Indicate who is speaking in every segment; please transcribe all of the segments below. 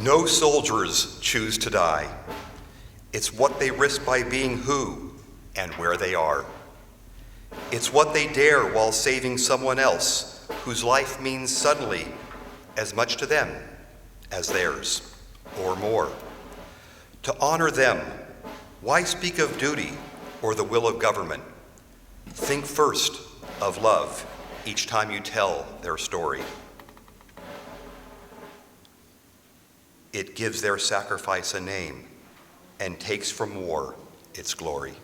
Speaker 1: No soldiers choose to die. It's what they risk by being who and where they are. It's what they dare while saving someone else whose life means suddenly as much to them as theirs, or more. To honor them, why speak of duty or the will of government? Think first of love each time you tell their story. It gives their sacrifice a name and takes from war its glory.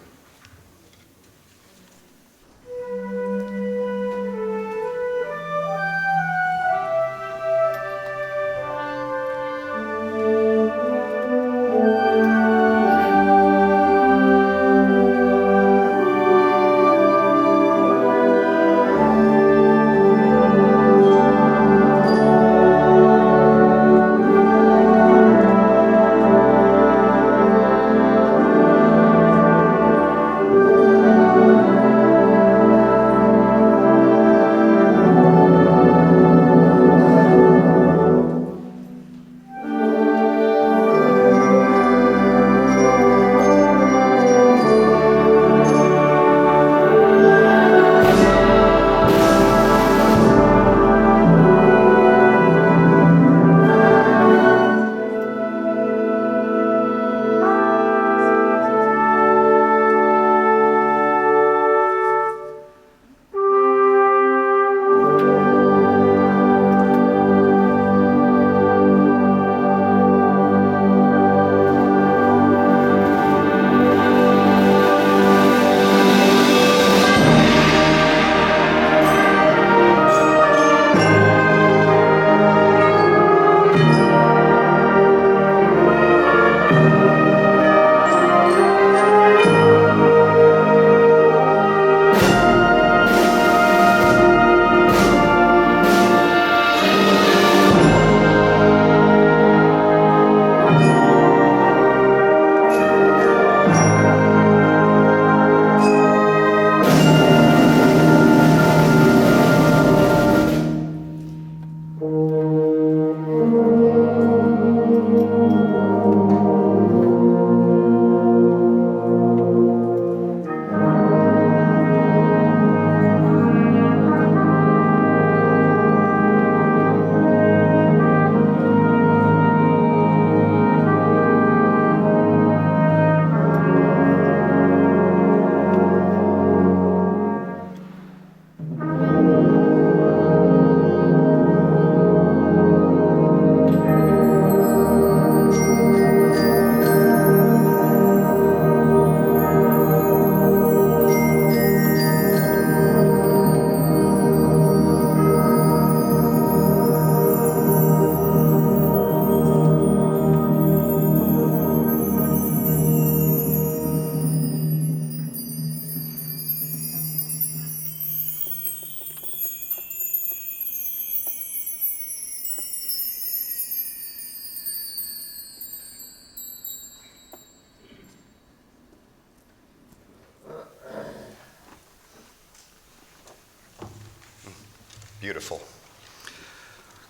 Speaker 1: Beautiful.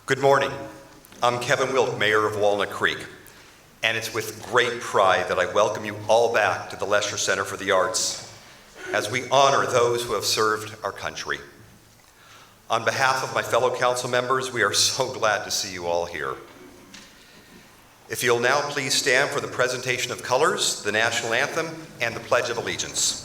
Speaker 1: Good morning. I'm Kevin Wilk, Mayor of Walnut Creek, and it's with great pride that I welcome you all back to the Lesher Center for the Arts as we honor those who have served our country. On behalf of my fellow council members, we are so glad to see you all here. If you'll now please stand for the presentation of colors, the national anthem, and the Pledge of Allegiance.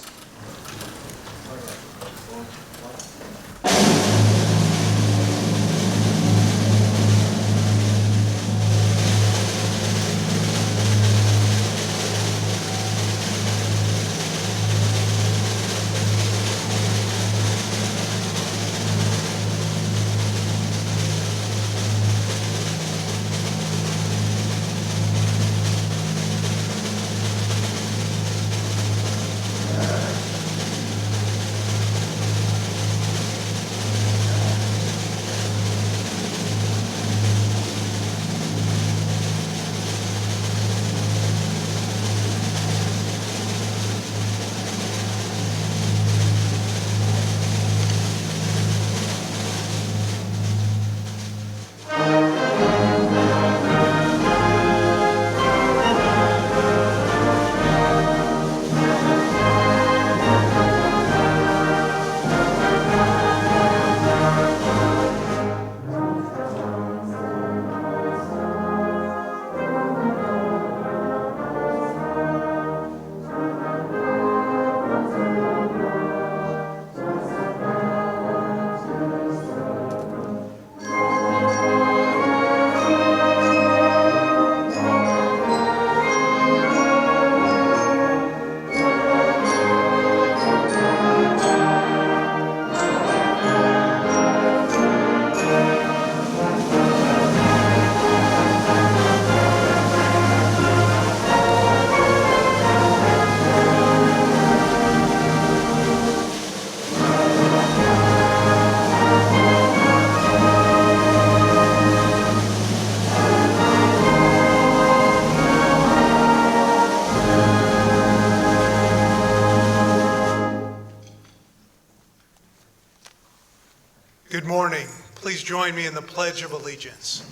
Speaker 2: join me in the Pledge of Allegiance.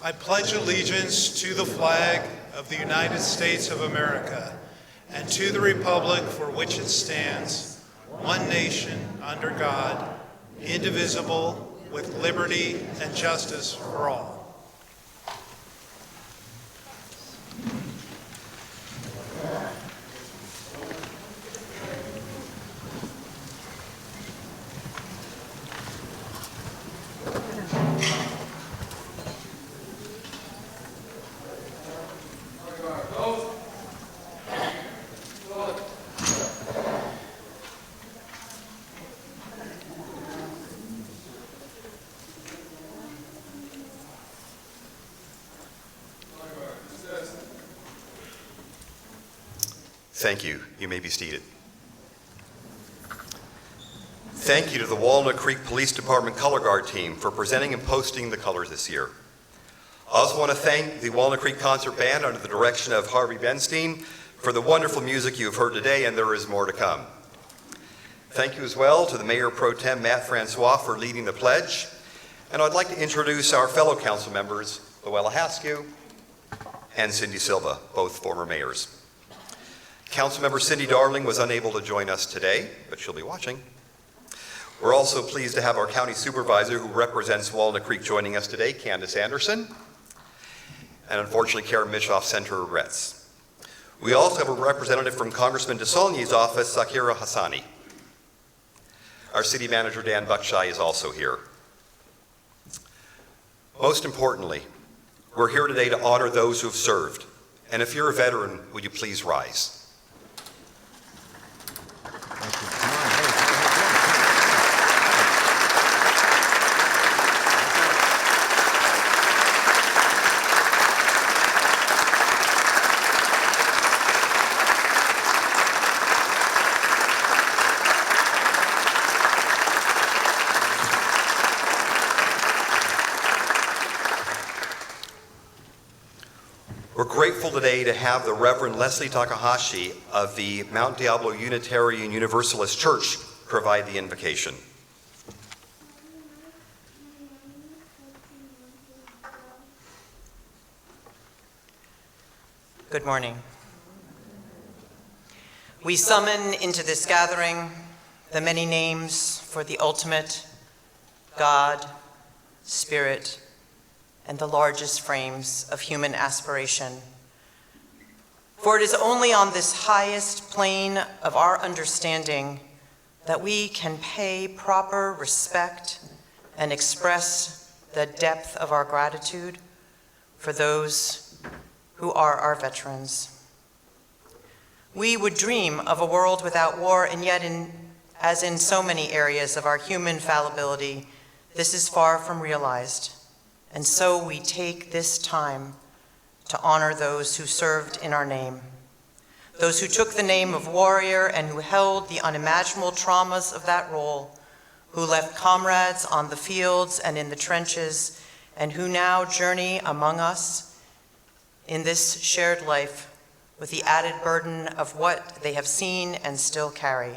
Speaker 2: I pledge allegiance to the flag of the United States of America and to the republic for which it stands, one nation, under God, indivisible, with liberty and justice for all.
Speaker 1: Thank you. You may be seated. Thank you to the Walnut Creek Police Department Color Guard team for presenting and posting the colors this year. I also want to thank the Walnut Creek Concert Band under the direction of Harvey Benstein for the wonderful music you have heard today, and there is more to come. Thank you as well to the Mayor Pro Tem Matt Francois for leading the pledge. And I'd like to introduce our fellow council members, Luella Haskew and Cindy Silva, both former mayors. Councilmember Cindy Darling was unable to join us today, but she'll be watching. We're also pleased to have our county supervisor who represents Walnut Creek joining us today, Candace Anderson. And unfortunately, Karen Mishoff sent her regrets. We also have a representative from Congressman DeSaulniers' office, Zakira Hassani. Our city manager, Dan Buckshire, is also here. Most importantly, we're here today to honor those who have served. And if you're a veteran, would you please rise? We're grateful today to have the Reverend Leslie Takahashi of the Mount Diablo Unitarian Universalist Church provide the invocation.
Speaker 3: Good morning. We summon into this gathering the many names for the ultimate God, Spirit, and the largest frames of human aspiration. For it is only on this highest plane of our understanding that we can pay proper respect and express the depth of our gratitude for those who are our veterans. We would dream of a world without war, and yet, as in so many areas of our human fallibility, this is far from realized. And so we take this time to honor those who served in our name, those who took the name of warrior and who held the unimaginable traumas of that role, who left comrades on the fields and in the trenches, and who now journey among us in this shared life with the added burden of what they have seen and still carry.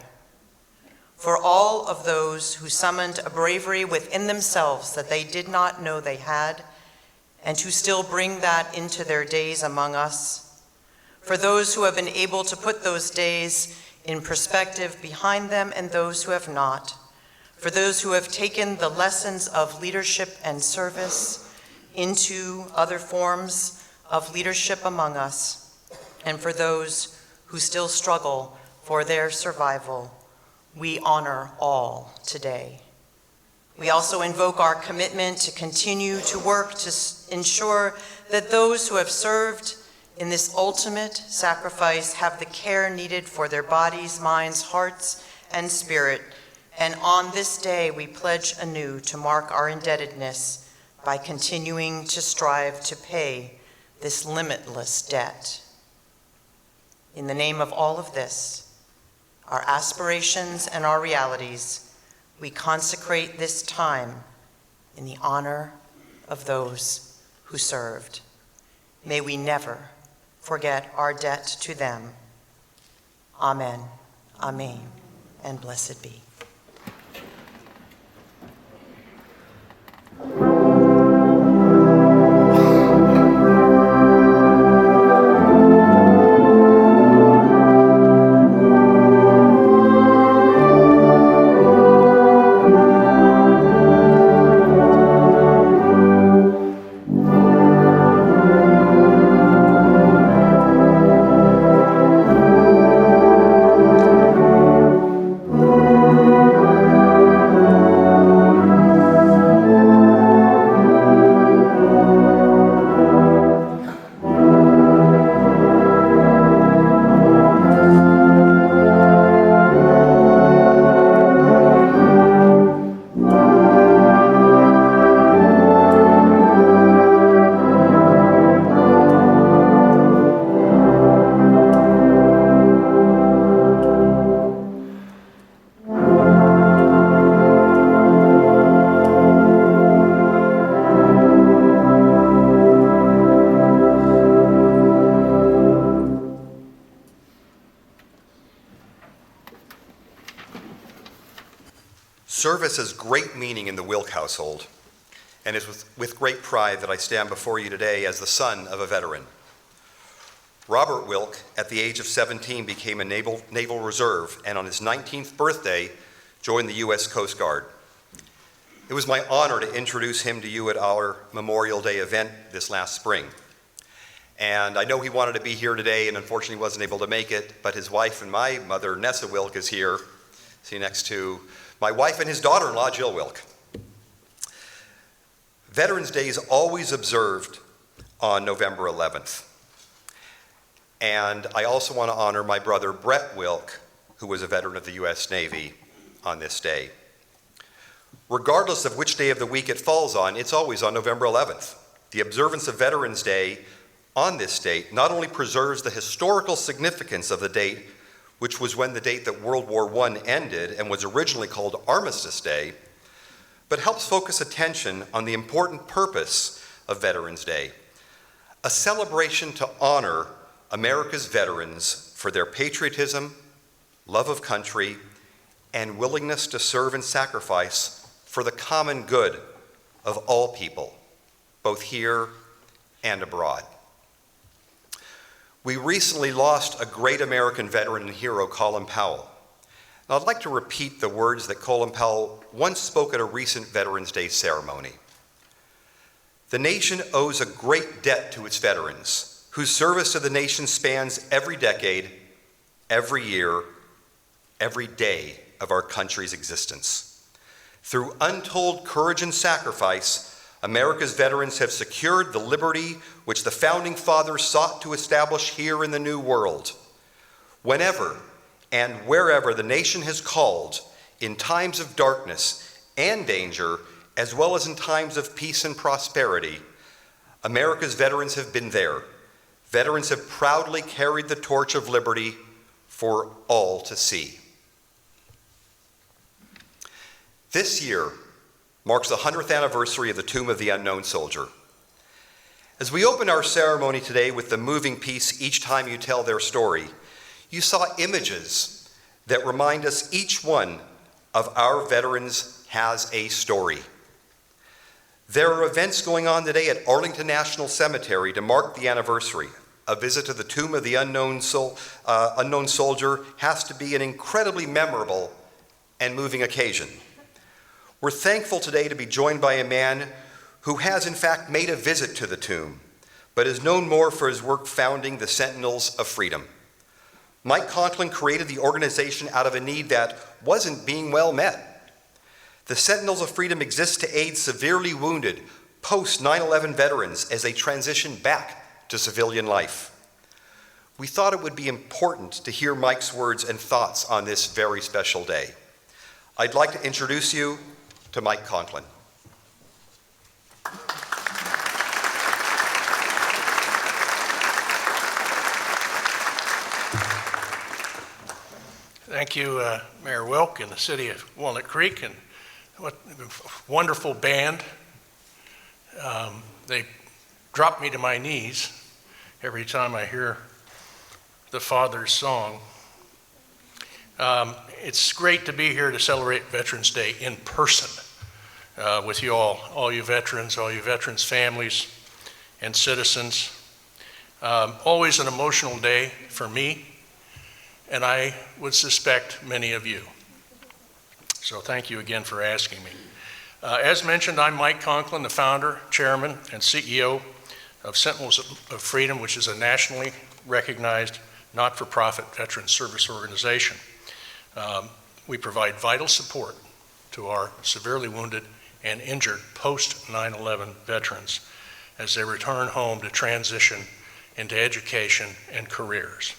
Speaker 3: For all of those who summoned a bravery within themselves that they did not know they had, and who still bring that into their days among us. For those who have been able to put those days in perspective behind them and those who have not. For those who have taken the lessons of leadership and service into other forms of leadership among us. And for those who still struggle for their survival. We honor all today. We also invoke our commitment to continue to work to ensure that those who have served in this ultimate sacrifice have the care needed for their bodies, minds, hearts, and spirit. And on this day, we pledge anew to mark our indebtedness by continuing to strive to pay this limitless debt. In the name of all of this, our aspirations and our realities, we consecrate this time in the honor of those who served. May we never forget our debt to them. Amen, amen, and blessed be.
Speaker 1: Service has great meaning in the Wilk household, and it's with great pride that I stand before you today as the son of a veteran. Robert Wilk, at the age of 17, became a Naval Reserve, and on his 19th birthday, joined the U.S. Coast Guard. It was my honor to introduce him to you at our Memorial Day event this last spring. And I know he wanted to be here today and unfortunately wasn't able to make it, but his wife and my mother, Nessa Wilk, is here. See next to my wife and his daughter-in-law, Jill Wilk. Veterans Day is always observed on November 11th. And I also want to honor my brother, Brett Wilk, who was a veteran of the U.S. Navy, on this day. Regardless of which day of the week it falls on, it's always on November 11th. The observance of Veterans Day on this date not only preserves the historical significance of the date, which was when the date that World War I ended and was originally called Armistice Day, but helps focus attention on the important purpose of Veterans Day, a celebration to honor America's veterans for their patriotism, love of country, and willingness to serve and sacrifice for the common good of all people, both here and abroad. We recently lost a great American veteran and hero, Colin Powell. And I'd like to repeat the words that Colin Powell once spoke at a recent Veterans Day ceremony. The nation owes a great debt to its veterans, whose service to the nation spans every decade, every year, every day of our country's existence. Through untold courage and sacrifice, America's veterans have secured the liberty which the Founding Fathers sought to establish here in the New World. Whenever and wherever the nation has called, in times of darkness and danger, as well as in times of peace and prosperity, America's veterans have been there. Veterans have proudly carried the torch of liberty for all to see. This year marks the 100th anniversary of the Tomb of the Unknown Soldier. As we open our ceremony today with the moving piece, Each Time You Tell Their Story, you saw images that remind us each one of our veterans has a story. There are events going on today at Arlington National Cemetery to mark the anniversary. A visit to the Tomb of the Unknown Soldier has to be an incredibly memorable and moving occasion. We're thankful today to be joined by a man who has in fact made a visit to the tomb, but is known more for his work founding the Sentinels of Freedom. Mike Conklin created the organization out of a need that wasn't being well met. The Sentinels of Freedom exists to aid severely wounded post-9/11 veterans as they transition back to civilian life. We thought it would be important to hear Mike's words and thoughts on this very special day. I'd like to introduce you to Mike Conklin.
Speaker 4: Thank you, Mayor Wilk and the City of Walnut Creek, and what a wonderful band. They drop me to my knees every time I hear the Father's song. It's great to be here to celebrate Veterans Day in person with you all you veterans families and citizens. Always an emotional day for me, and I would suspect many of you. So thank you again for asking me. As mentioned, I'm Mike Conklin, the founder, chairman, and CEO of Sentinels of Freedom, which is a nationally recognized not-for-profit veteran service organization. We provide vital support to our severely wounded and injured post-9/11 veterans as they return home to transition into education and careers.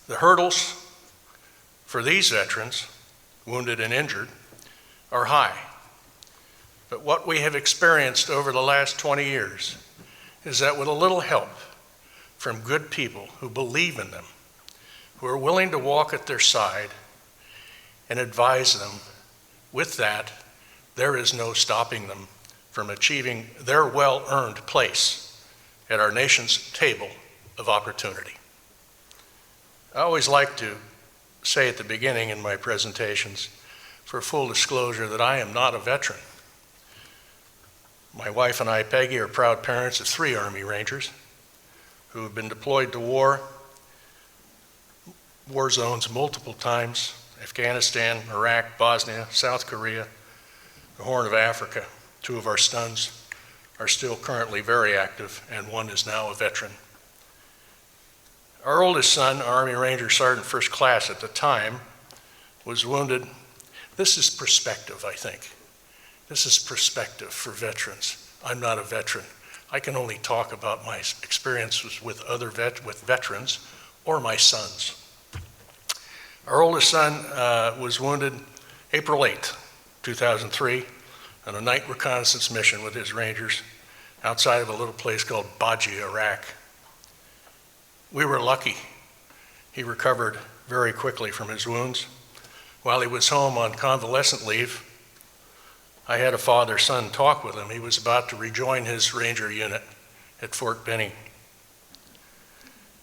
Speaker 4: The hurdles for these veterans, wounded and injured, are high. But what we have experienced over the last 20 years is that with a little help from good people who believe in them, who are willing to walk at their side and advise them, with that, there is no stopping them from achieving their well-earned place at our nation's table of opportunity. I always like to say at the beginning in my presentations for full disclosure that I am not a veteran. My wife and I, Peggy, are proud parents of 3 Army Rangers who have been deployed to war zones multiple times: Afghanistan, Iraq, Bosnia, South Korea, the Horn of Africa. 2 of our sons are still currently very active, and 1 is now a veteran. Our oldest son, Army Ranger Sergeant First Class at the time, was wounded. This is perspective, I think. This is perspective for veterans. I'm not a veteran. I can only talk about my experiences with veterans or my sons. Our oldest son was wounded April 8th, 2003, on a night reconnaissance mission with his Rangers outside of a little place called Baji, Iraq. We were lucky. He recovered very quickly from his wounds. While he was home on convalescent leave, I had a father-son talk with him. He was about to rejoin his Ranger unit at Fort Benning.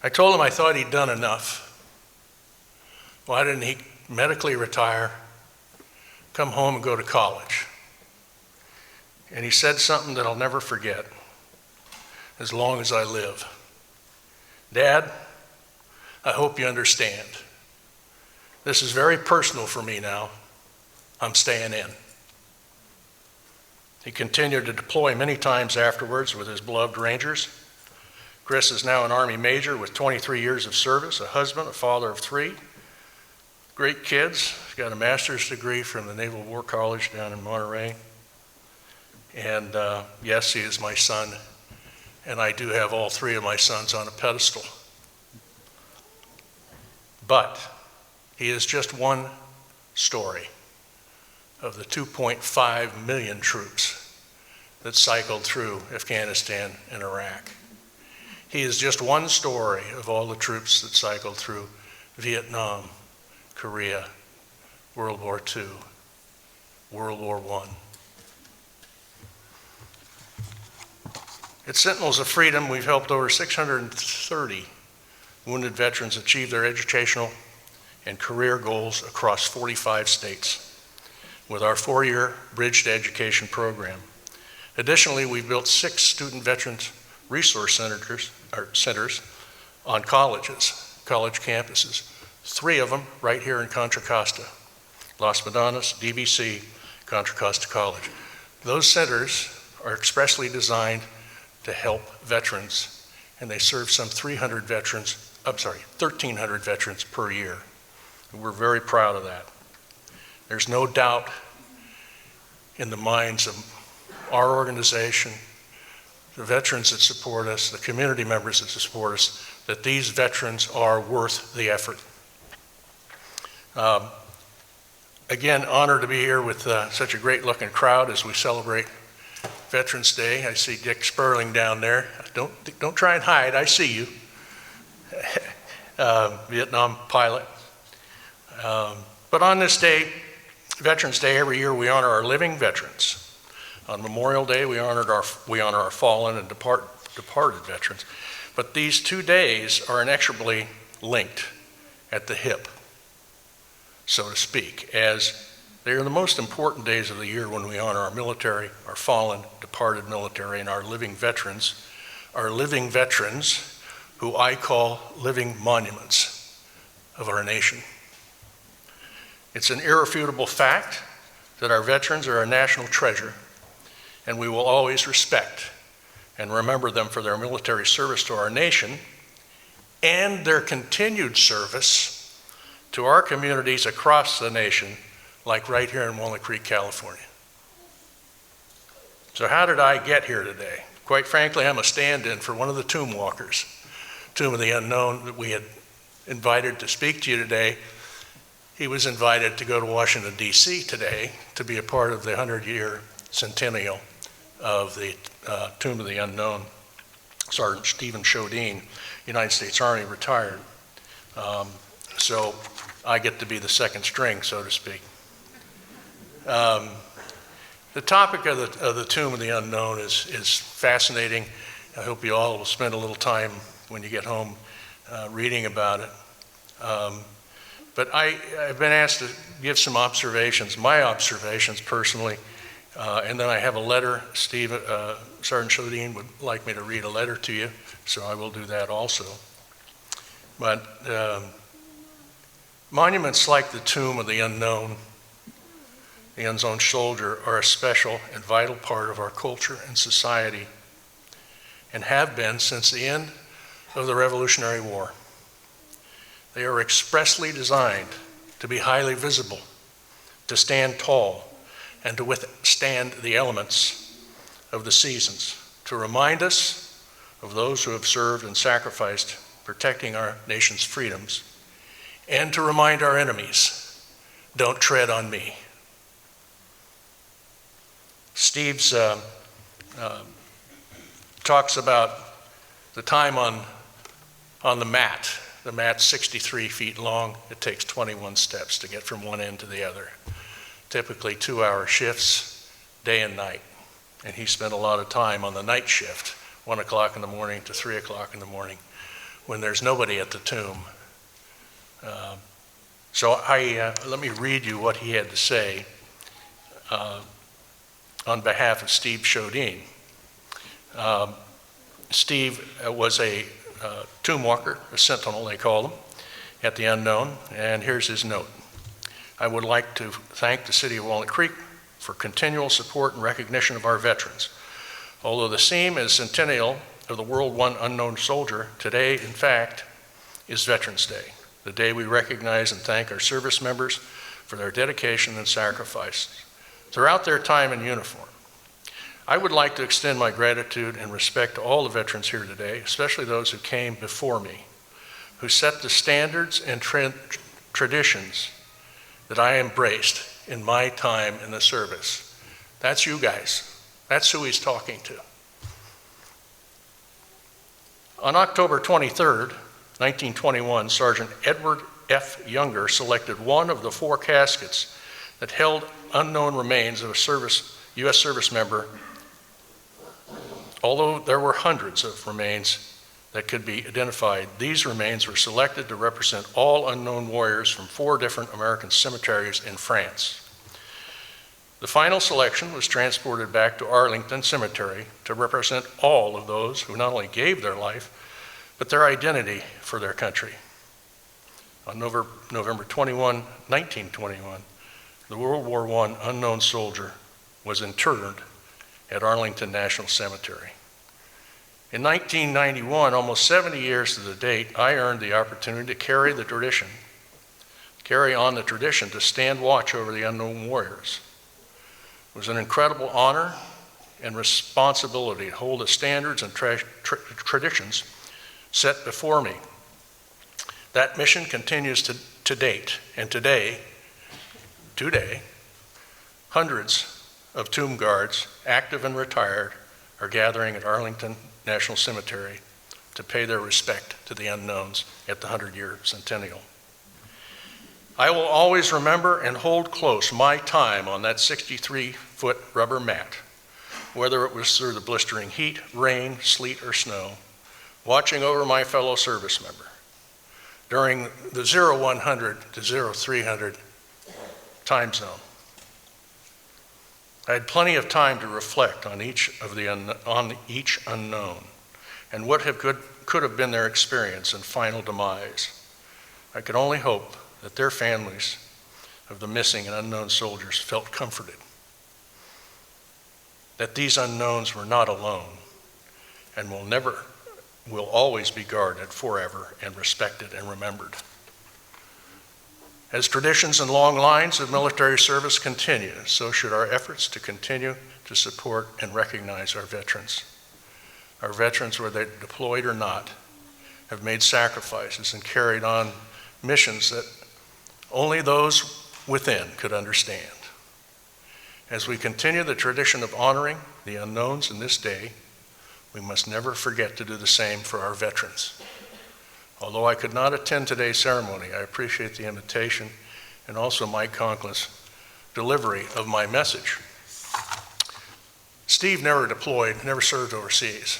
Speaker 4: I told him I thought he'd done enough. Why didn't he medically retire, come home and go to college? And he said something that I'll never forget as long as I live. Dad, I hope you understand. This is very personal for me now. I'm staying in. He continued to deploy many times afterwards with his beloved Rangers. Chris is now an Army Major with 23 years of service, a husband, a father of 3. Great kids. He's got a master's degree from the Naval War College down in Monterey. And yes, he is my son. And I do have all 3 of my sons on a pedestal. But he is just one story of the 2.5 million troops that cycled through Afghanistan and Iraq. He is just one story of all the troops that cycled through Vietnam, Korea, World War II, World War I. At Sentinels of Freedom, we've helped over 630 wounded veterans achieve their educational and career goals across 45 states with our 4-year Bridge to Education program. Additionally, we've built 6 student veterans resource centers on colleges, college campuses, 3 of them right here in Contra Costa, Las Madonas, DVC, Contra Costa College. Those centers are expressly designed to help veterans, and they serve some 1,300 veterans per year. And we're very proud of that. There's no doubt in the minds of our organization, the veterans that support us, the community members that support us, that these veterans are worth the effort. Again, honored to be here with such a great looking crowd as we celebrate Veterans Day. I see Dick Sperling down there. Don't try and hide, I see you. Vietnam pilot. But on this day, Veterans Day, every year we honor our living veterans. On Memorial Day, we honor our fallen and departed veterans. But these 2 days are inexorably linked at the hip, so to speak, as they are the most important days of the year when we honor our military, our fallen, departed military, and our living veterans who I call living monuments of our nation. It's an irrefutable fact that our veterans are a national treasure, and we will always respect and remember them for their military service to our nation and their continued service to our communities across the nation, like right here in Walnut Creek, California. So how did I get here today? Quite frankly, I'm a stand-in for one of the tomb walkers, Tomb of the Unknown, that we had invited to speak to you today. He was invited to go to Washington, D.C. today to be a part of the 100-year centennial of the Tomb of the Unknown. Sergeant Stephen Shodine, United States Army, retired. So I get to be the second string, so to speak. The topic of the Tomb of the Unknown is fascinating. I hope you all will spend a little time when you get home reading about it. But I've been asked to give some observations, my observations personally, and then I have a letter. Sergeant Chodine would like me to read a letter to you, so I will do that also. But monuments like the Tomb of the Unknown, the Unknown Soldier, are a special and vital part of our culture and society, and have been since the end of the Revolutionary War. They are expressly designed to be highly visible, to stand tall, and to withstand the elements of the seasons, to remind us of those who have served and sacrificed protecting our nation's freedoms, and to remind our enemies, don't tread on me. Steve's talks about the time on the mat. The mat's 63 feet long. It takes 21 steps to get from one end to the other. Typically 2-hour shifts, day and night. And he spent a lot of time on the night shift, 1 o'clock in the morning to 3 o'clock in the morning, when there's nobody at the tomb. So let me read you what he had to say on behalf of Steve Chodine. Steve was a tomb walker, a sentinel they call them, at the Unknown, and here's his note. I would like to thank the City of Walnut Creek for continual support and recognition of our veterans. Although the theme is centennial of the World War I Unknown Soldier, today, in fact, is Veterans Day, the day we recognize and thank our service members for their dedication and sacrifice throughout their time in uniform. I would like to extend my gratitude and respect to all the veterans here today, especially those who came before me, who set the standards and traditions that I embraced in my time in the service. That's you guys. That's who he's talking to. On October 23rd, 1921, Sergeant Edward F. Younger selected one of the 4 caskets that held unknown remains of a U.S. service member. Although there were hundreds of remains that could be identified, these remains were selected to represent all unknown warriors from 4 different American cemeteries in France. The final selection was transported back to Arlington Cemetery to represent all of those who not only gave their life, but their identity for their country. On November 21, 1921, the World War I unknown soldier was interred at Arlington National Cemetery. In 1991, almost 70 years to the date, I earned the opportunity to carry on the tradition to stand watch over the unknown warriors. It was an incredible honor and responsibility to hold the standards and traditions set before me. That mission continues to date, and today, hundreds of tomb guards, active and retired, are gathering at Arlington National Cemetery to pay their respect to the unknowns at the 100-year centennial. I will always remember and hold close my time on that 63-foot rubber mat, whether it was through the blistering heat, rain, sleet, or snow, watching over my fellow service member during the 0100 to 0300 time zone. I had plenty of time to reflect on each unknown and what could have been their experience and final demise. I could only hope that their families of the missing and unknown soldiers felt comforted, that these unknowns were not alone and will always be guarded forever and respected and remembered. As traditions and long lines of military service continue, so should our efforts to continue to support and recognize our veterans. Our veterans, whether they're deployed or not, have made sacrifices and carried on missions that only those within could understand. As we continue the tradition of honoring the unknowns in this day, we must never forget to do the same for our veterans. Although I could not attend today's ceremony, I appreciate the invitation and also Mike Conklin's delivery of my message. Steve never deployed, never served overseas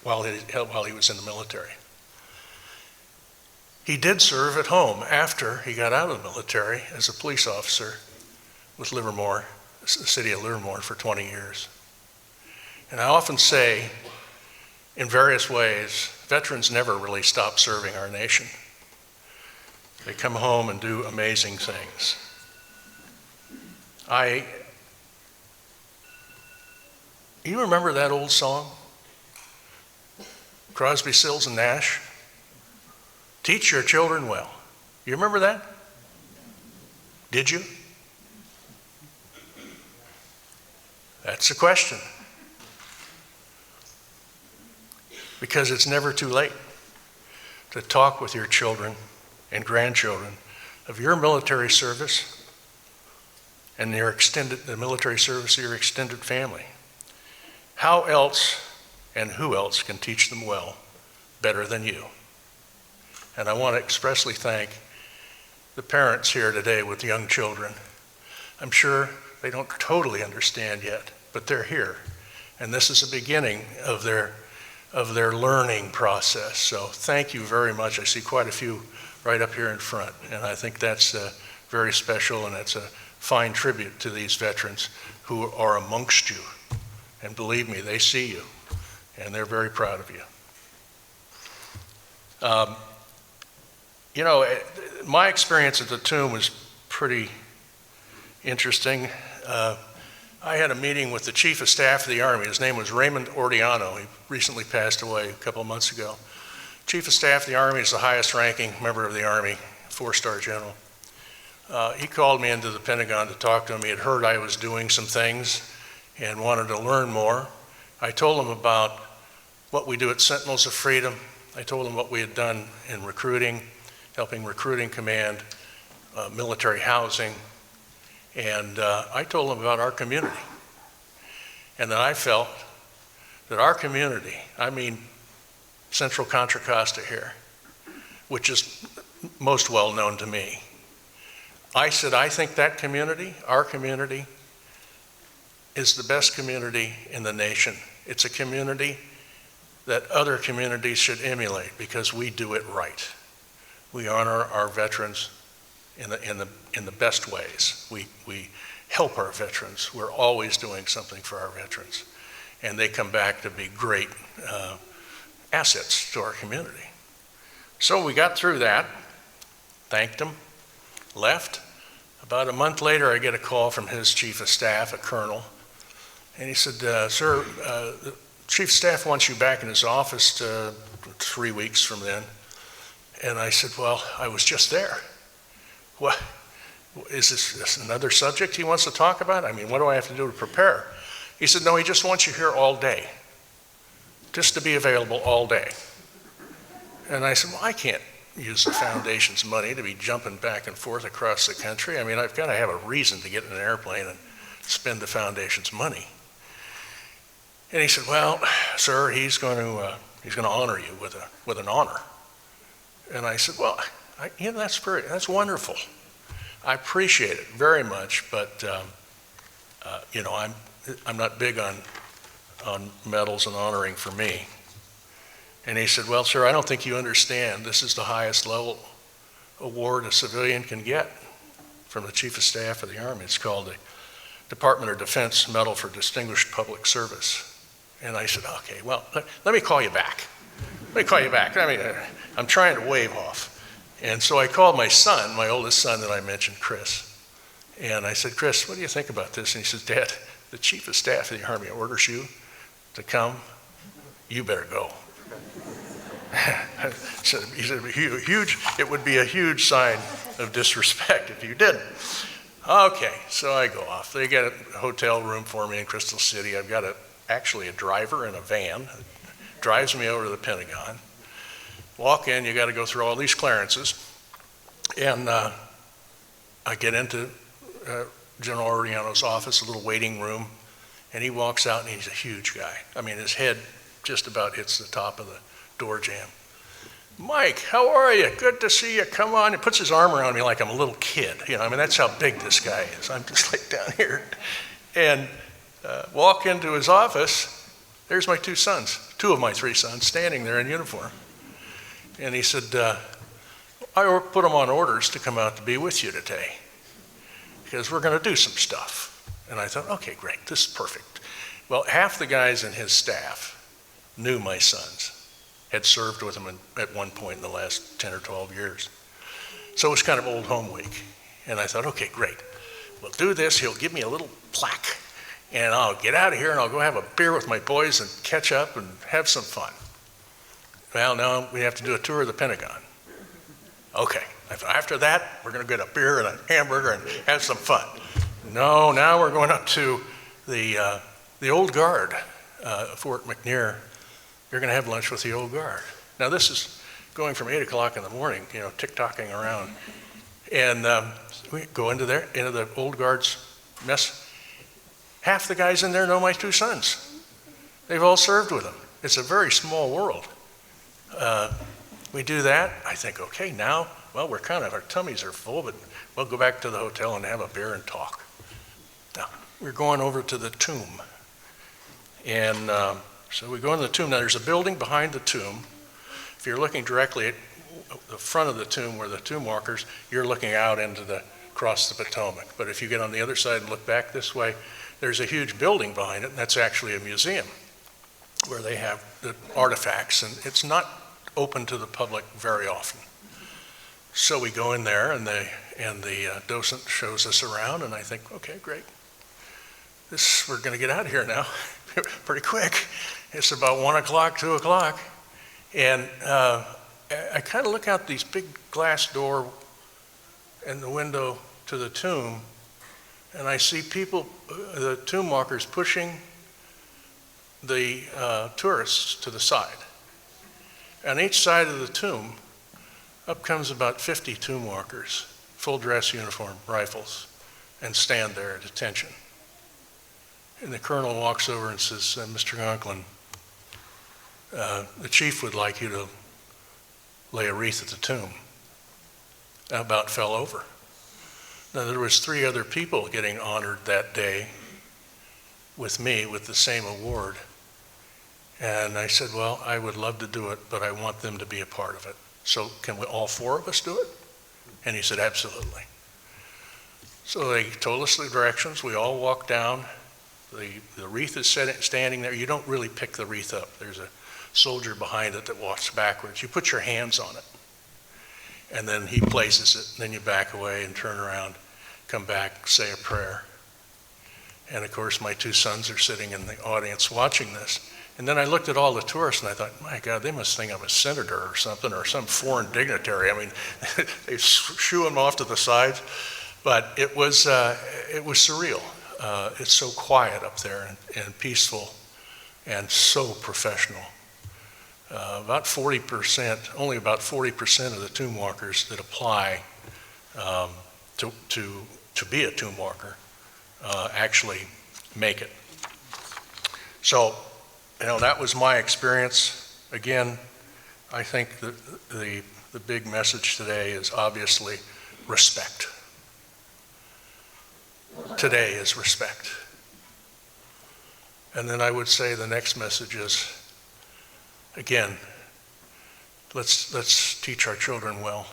Speaker 4: while he was in the military. He did serve at home after he got out of the military as a police officer with Livermore, the city of Livermore, for 20 years. And I often say, in various ways, veterans never really stop serving our nation. They come home and do amazing things. You remember that old song? Crosby, Stills, and Nash? Teach your children well. You remember that? Did you? That's the question. Because it's never too late to talk with your children and grandchildren of your military service and the military service of your extended family. How else and who else can teach them well better than you? And I want to expressly thank the parents here today with young children. I'm sure they don't totally understand yet, but they're here. And this is the beginning of their learning process. So thank you very much. I see quite a few right up here in front, and I think that's very special, and it's a fine tribute to these veterans who are amongst you. And believe me, they see you, and they're very proud of you. My experience at the tomb was pretty interesting. I had a meeting with the Chief of Staff of the Army. His name was Raymond Ordiano. He recently passed away a couple of months ago. Chief of Staff of the Army is the highest ranking member of the Army, 4-star general. He called me into the Pentagon to talk to him. He had heard I was doing some things and wanted to learn more. I told him about what we do at Sentinels of Freedom. I told him what we had done in recruiting, helping recruiting command, military housing, and I told him about our community. And that I felt that our community, I mean Central Contra Costa here, which is most well known to me, I said, I think that community, our community, is the best community in the nation. It's a community that other communities should emulate because we do it right. We honor our veterans in the best ways. We help our veterans. We're always doing something for our veterans. And they come back to be great assets to our community. So we got through that, thanked him, left. About a month later, I get a call from his chief of staff, a colonel, and he said, sir, the chief of staff wants you back in his office 3 weeks from then. And I said, well, I was just there. What, is this another subject he wants to talk about? I mean, what do I have to do to prepare? He said, no, he just wants you here all day, just to be available all day. And I said, well, I can't use the foundation's money to be jumping back and forth across the country. I mean, I've got to have a reason to get in an airplane and spend the foundation's money. And he said, well, sir, he's going to honor you with an honor. And I said, well, that's wonderful. I appreciate it very much, but I'm not big on medals and honoring for me. And he said, well, sir, I don't think you understand. This is the highest level award a civilian can get from the Chief of Staff of the Army. It's called the Department of Defense Medal for Distinguished Public Service. And I said, okay, well, let me call you back. I mean, I'm trying to wave off. And so I called my son, my oldest son that I mentioned, Chris. And I said, Chris, what do you think about this? And he says, Dad, the Chief of Staff of the Army orders you to come. You better go. So he said, it would be a huge sign of disrespect if you didn't. Okay, so I go off. They get a hotel room for me in Crystal City. I've got actually a driver in a van that drives me over to the Pentagon. Walk in, you got to go through all these clearances. And I get into General Ordiano's office, a little waiting room, and he walks out and he's a huge guy. I mean, his head just about hits the top of the door jamb. Mike, how are you? Good to see you. Come on. He puts his arm around me like I'm a little kid. I mean, that's how big this guy is. I'm just like down here. And walk into his office. There's my two sons, two of my three sons, standing there in uniform. And he said, I put them on orders to come out to be with you today because we're going to do some stuff. And I thought, okay, great, this is perfect. Well, half the guys in his staff knew my sons, had served with them at one point in the last 10 or 12 years. So it was kind of old home week. And I thought, okay, great. We'll do this. He'll give me a little plaque, and I'll get out of here, and I'll go have a beer with my boys and catch up and have some fun. Well, now we have to do a tour of the Pentagon. Okay, after that, we're going to get a beer and a hamburger and have some fun. No, now we're going up to the Old Guard, Fort McNair. You're going to have lunch with the Old Guard. Now this is going from 8 o'clock in the morning, tick-tocking around. And we go into the Old Guard's mess. Half the guys in there know my two sons. They've all served with them. It's a very small world. We do that. I think, okay, now, well, our tummies are full, but we'll go back to the hotel and have a beer and talk. Now, we're going over to the tomb. And so we go into the tomb. Now, there's a building behind the tomb. If you're looking directly at the front of the tomb where the tomb markers, you're looking out across the Potomac. But if you get on the other side and look back this way, there's a huge building behind it, and that's actually a museum where they have the artifacts, and it's not open to the public very often. So we go in there, and the docent shows us around, and I think, okay, great. We're going to get out of here now pretty quick. It's about 1 o'clock, 2 o'clock, and I kind of look out these big glass door in the window to the tomb, and I see people, the tomb markers, pushing the tourists to the side. On each side of the tomb, up comes about 50 tomb markers, full dress uniform, rifles, and stand there at attention. And the colonel walks over and says, Mr. Conklin, the chief would like you to lay a wreath at the tomb. I about fell over. Now there was 3 other people getting honored that day with me with the same award. And I said, well, I would love to do it, but I want them to be a part of it. So can we all 4 of us do it? And he said, absolutely. So they told us the directions. We all walked down. The wreath is standing there. You don't really pick the wreath up. There's a soldier behind it that walks backwards. You put your hands on it, and then he places it, and then you back away and turn around, come back, say a prayer. And of course, my 2 sons are sitting in the audience watching this. And then I looked at all the tourists, and I thought, my God, they must think I'm a senator or something, or some foreign dignitary. I mean, they shoo them off to the sides. But it was surreal. It's so quiet up there and peaceful and so professional. About 40%, only about 40% of the tomb markers that apply to be a tomb marker actually make it. So, that was my experience. Again, I think the big message today is obviously respect. Today is respect. And then I would say the next message is, again, let's teach our children well,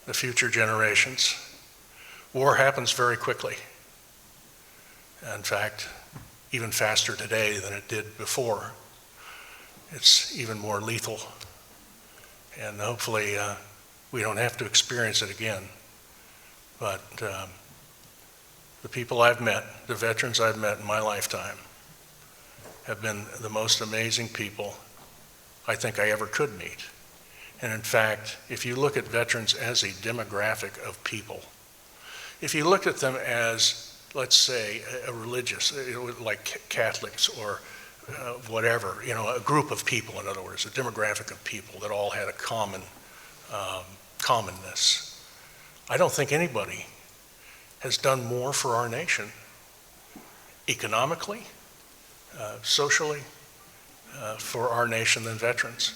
Speaker 4: the future generations. War happens very quickly. In fact, even faster today than it did before. It's even more lethal. And hopefully we don't have to experience it again. But the people I've met, the veterans I've met in my lifetime, have been the most amazing people I think I ever could meet. And in fact, if you look at veterans as a demographic of people, if you look at them as, let's say, a religious, like Catholics or whatever, a group of people, in other words, a demographic of people that all had a commonness, I don't think anybody has done more for our nation, economically, socially, for our nation than veterans.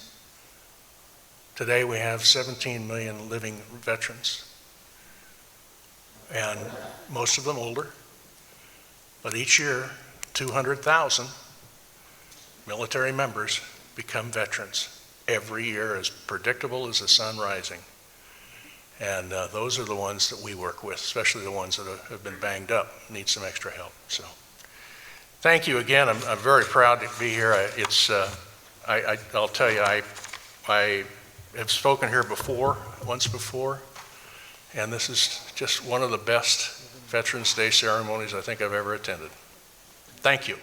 Speaker 4: Today we have 17 million living veterans, and most of them older, but each year 200,000 military members become veterans every year, as predictable as the sun rising. And those are the ones that we work with, especially the ones that have been banged up, need some extra help. So thank you again. I'm very proud to be here. I'll tell you, I have spoken here once before, and this is just one of the best Veterans Day ceremonies I think I've ever attended. Thank you.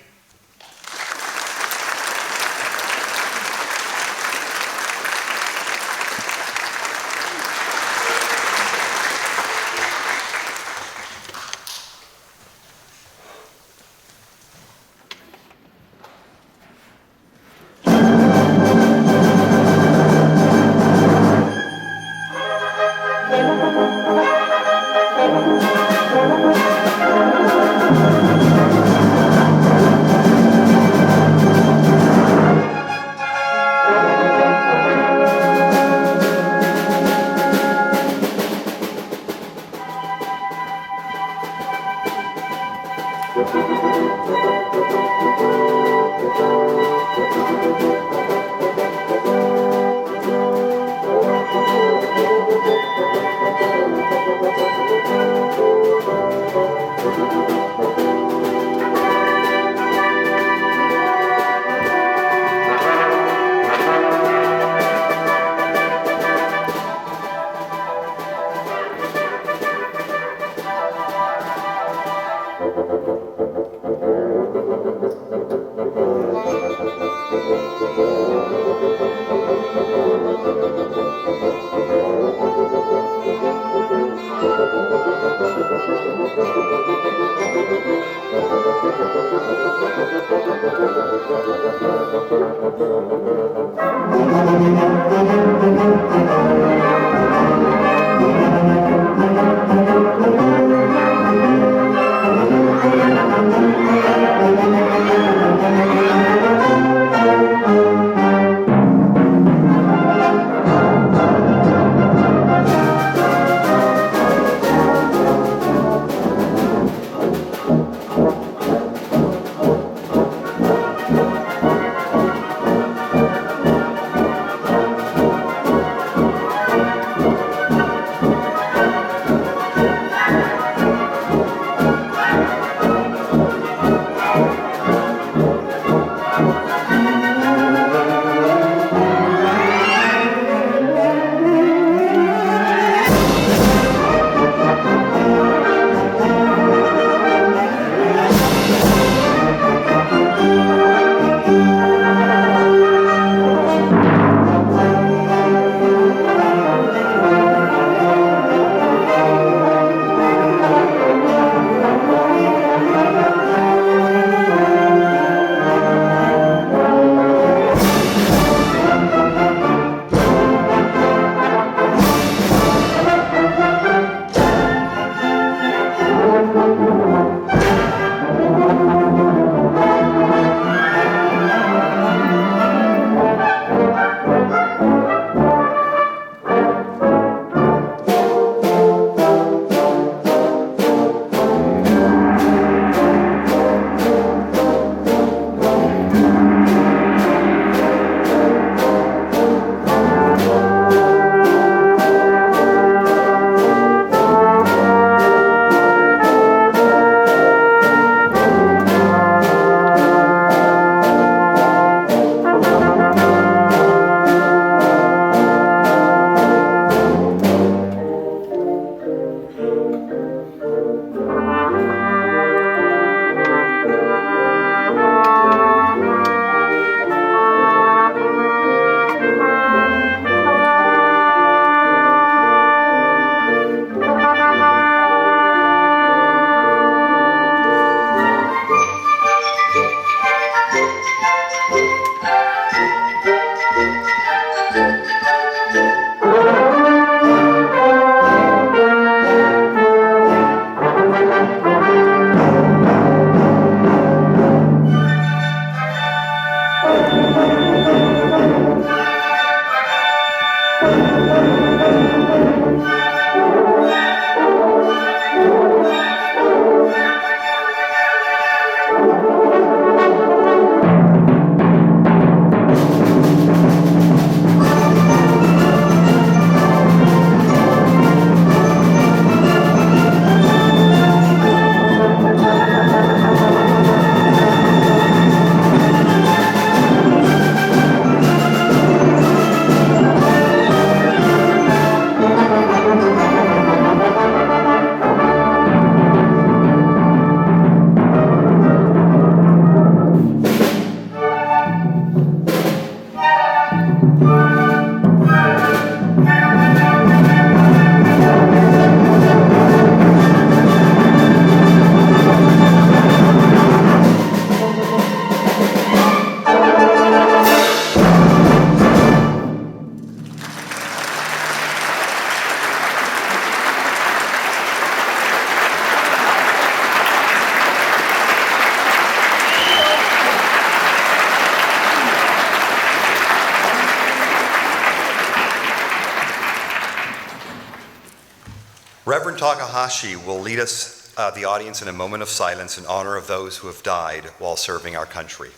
Speaker 1: Reverend Takahashi will lead us, the audience, in a moment of silence in honor of those who have died while serving our country.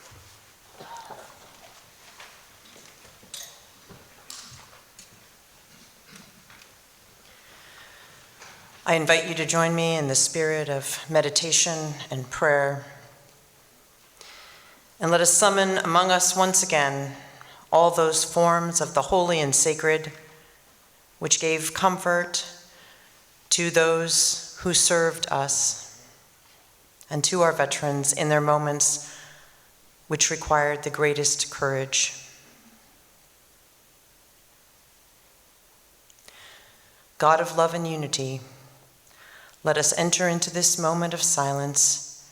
Speaker 3: I invite you to join me in the spirit of meditation and prayer. And let us summon among us once again all those forms of the holy and sacred which gave comfort to those who served us and to our veterans in their moments which required the greatest courage. God of love and unity, let us enter into this moment of silence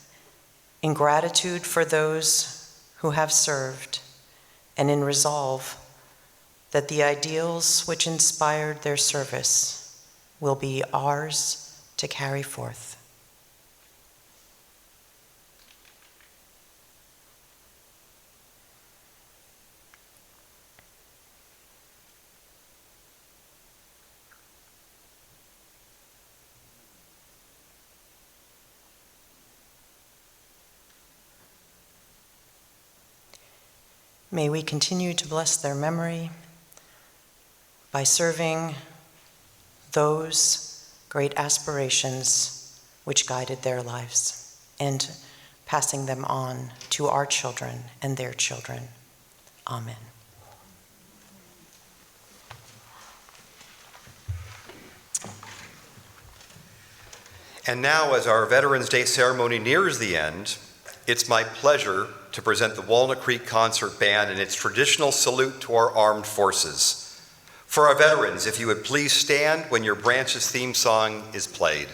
Speaker 3: in gratitude for those who have served and in resolve that the ideals which inspired their service will be ours to carry forth. May we continue to bless their memory by serving those great aspirations which guided their lives and passing them on to our children and their children. Amen.
Speaker 1: And now, as our Veterans Day ceremony nears the end, it's my pleasure to present the Walnut Creek Concert Band in its traditional salute to our armed forces. For our veterans, if you would please stand when your branch's theme song is played.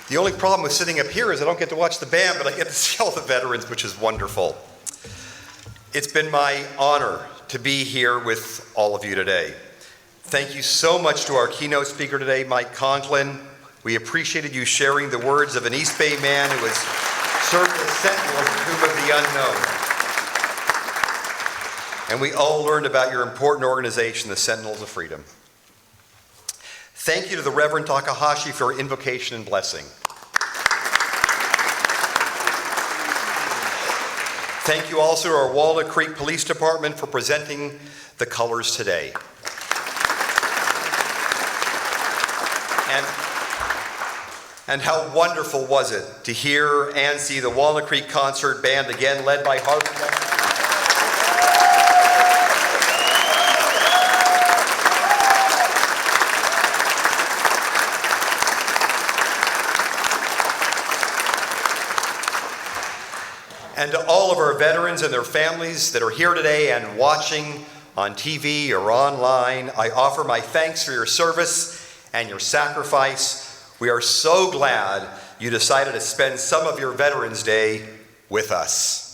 Speaker 1: The only problem with sitting up here is I don't get to watch the band, but I get to see all the veterans, which is wonderful. It's been my honor to be here with all of you today. Thank you so much to our keynote speaker today, Mike Conklin. We appreciated you sharing the words of an East Bay man who has served as Sentinel at the Tomb of the Unknown. And we all learned about your important organization, the Sentinels of Freedom. Thank you to the Reverend Takahashi for her invocation and blessing. Thank you also to our Walnut Creek Police Department for presenting the colors today. And how wonderful was it to hear and see the Walnut Creek Concert Band, again led by Harvey Benstein. And to all of our veterans and their families that are here today and watching on TV or online, I offer my thanks for your service and your sacrifice. We are so glad you decided to spend some of your Veterans Day with us.